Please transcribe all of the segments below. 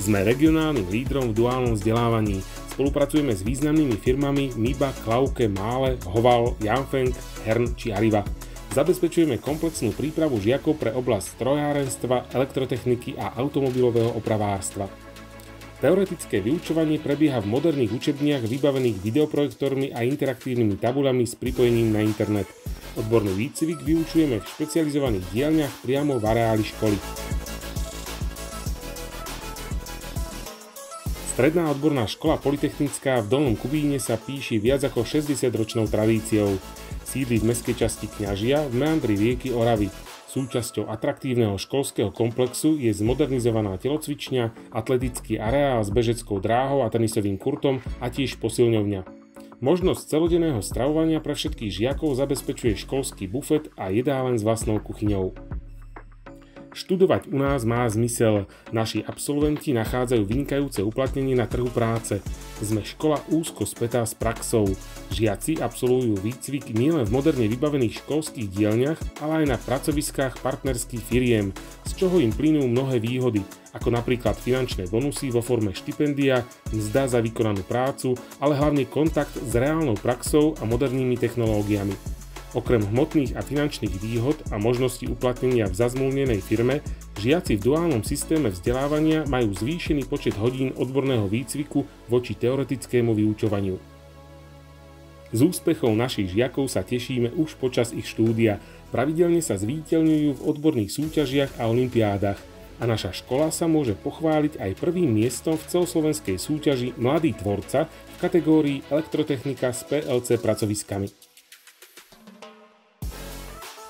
Sme regionálnym lídrom v duálnom vzdelávaní. Spolupracujeme s významnými firmami MIBA, Klauke, Mále, Hoval, Janfeng, Hern či Arriva. Zabezpečujeme komplexnú prípravu žiakov pre oblasť strojárenstva, elektrotechniky a automobilového opravárstva. Teoretické vyučovanie prebieha v moderných učebniach vybavených videoprojektormi a interaktívnymi tabuľami s pripojením na internet. Odborný výcvik vyučujeme v špecializovaných dielňach priamo v areáli školy. Stredná odborná škola Polytechnická v Dolnom Kubíne sa píši viac ako 60-ročnou tradíciou. Sídli v mestskej časti Kňažia v meandri rieky Oravy. Súčasťou atraktívneho školského komplexu je zmodernizovaná telocvičňa, atletický areál s bežeckou dráhou a tenisovým kurtom a tiež posilňovňa. Možnosť celodenného stravovania pre všetkých žiakov zabezpečuje školský bufet a jedáleň s vlastnou kuchyňou. Študovať u nás má zmysel. Naši absolventi nachádzajú vynikajúce uplatnenie na trhu práce. Sme škola úzko spätá s praxou. Žiaci absolvujú výcvik nielen v moderne vybavených školských dielňach, ale aj na pracoviskách partnerských firiem, z čoho im plynú mnohé výhody, ako napríklad finančné bonusy vo forme štipendia, mzda za vykonanú prácu, ale hlavne kontakt s reálnou praxou a modernými technológiami. Okrem hmotných a finančných výhod a možností uplatnenia v zazmluvnenej firme, žiaci v duálnom systéme vzdelávania majú zvýšený počet hodín odborného výcviku voči teoretickému vyučovaniu. Z úspechov našich žiakov sa tešíme už počas ich štúdia. Pravidelne sa zvíťazňujú v odborných súťažiach a olympiádach. A naša škola sa môže pochváliť aj prvým miestom v celoslovenskej súťaži Mladý tvorca v kategórii elektrotechnika s PLC pracoviskami.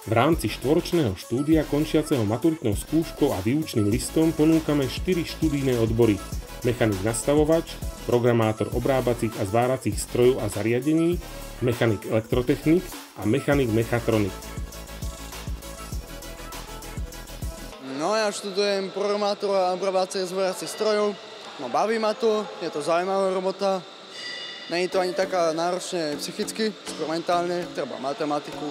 V rámci štvoročného štúdia končiaceho maturitnou skúškou a výučným listom ponúkame 4 študijné odbory: mechanik nastavovač, programátor obrábacích a zváracích strojov a zariadení, mechanik elektrotechnik a mechanik mechatronik. No ja študujem programátora obrábacích a zváracích strojov. No baví ma to, je to zaujímavá robota. Není to ani taká náročne psychicky, skôr mentálne, treba matematiku.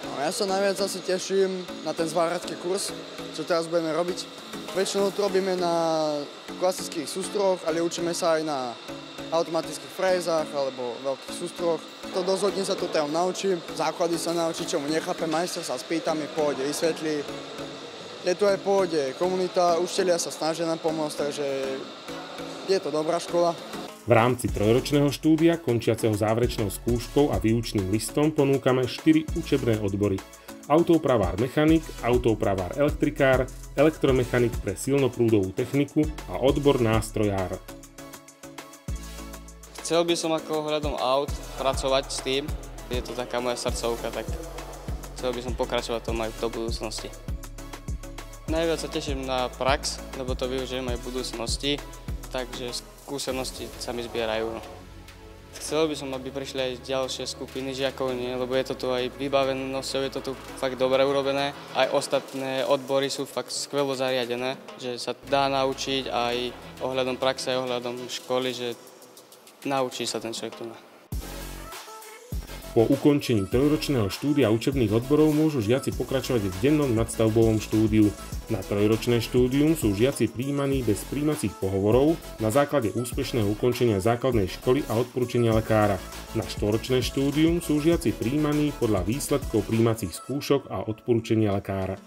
No, ja sa najviac asi teším na ten zváracký kurz, čo teraz budeme robiť. Väčšinou to robíme na klasických sústrojoch, ale učíme sa aj na automatických frézach alebo veľkých sústrojoch. To dosť hodne sa to tam naučím, základy sa naučí, čomu nechápe, majster sa spýta mi, pôjde, vysvetlí. Je tu aj pôjde komunita, učitelia sa snažia nám pomôcť, takže je to dobrá škola. V rámci trojročného štúdia, končiaceho záverečnou skúškou a výučným listom, ponúkame 4 učebné odbory: autoopravár mechanik, autoopravár elektrikár, elektromechanik pre silnoprúdovú techniku a odbor nástrojár. Chcel by som ako ohľadom aut pracovať s tým, je to taká moja srdcovka, tak chcel by som pokračovať tom aj do budúcnosti. Najviac sa teším na prax, lebo to využijem aj v budúcnosti, takže skúsenosti sa mi zbierajú. Chcel by som, aby prišli aj ďalšie skupiny žiakov, lebo je to tu aj vybavenosťou, je to tu fakt dobre urobené. Aj ostatné odbory sú fakt skvelo zariadené, že sa dá naučiť aj ohľadom praxe, aj ohľadom školy, že naučí sa ten človek tu. Po ukončení trojročného štúdia učebných odborov môžu žiaci pokračovať v dennom nadstavbovom štúdiu. Na trojročné štúdium sú žiaci prijímaní bez prijímacích pohovorov na základe úspešného ukončenia základnej školy a odporúčania lekára. Na štvoročné štúdium sú žiaci prijímaní podľa výsledkov prijímacích skúšok a odporúčania lekára.